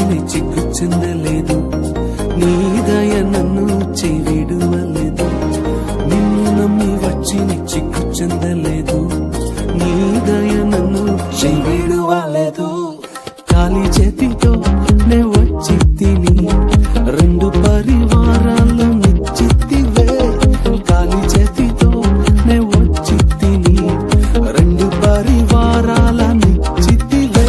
వచ్చిని చిక్కు చెందలేదు, నీ దయ నన్ను చెవిడువలేదు. నిన్ను నమ్మి వచ్చిని చిక్కు చెందలేదు, నీ దయ నన్ను చెవిడువలేదు. ఖాళీ చేతితో నే వచ్చి తిని రెండు పరివారాలు నిచ్చితివే. ఖాళీ చేతితో నే వచ్చి తిని రెండు పరివారాల నిచ్చితివే.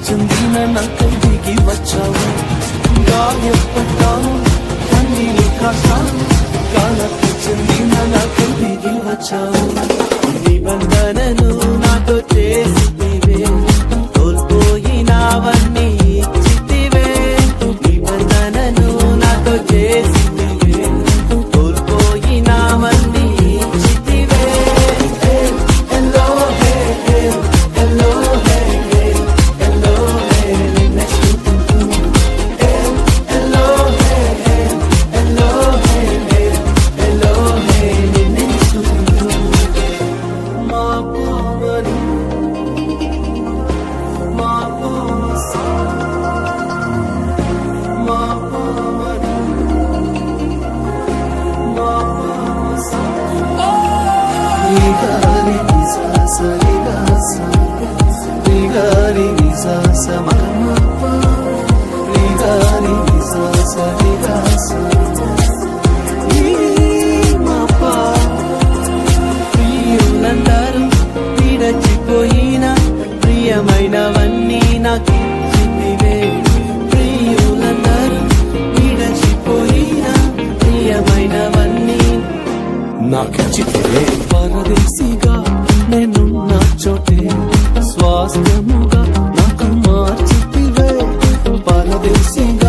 చెందిన నాకు దిగి వచ్చావు, గాయపడ్డాను కన్నీళ్ళు కాశాను. కాలకు చెందిన నాకు దిగి వచ్చావు. నిబంధనను నాతో చేసితివే, కోల్పోయినవన్నీ ఇచ్చితివే. నిబంధనను నాతో చేసితివే, కోల్పోయినవన్నీ ఇచ్చితివే. ప్రియులందరూ విడచిపోయిన ప్రియమైనవన్నీ నాకిచ్చితివే. ప్రియులందరూ విడచిపోయిన ప్రియమైనవన్నీ నాకిచ్చితివే. పరదేశిగా నేనున్న చోటే స్వాస్థ్యముగా నాకు మార్చితివే. పరదేశిగా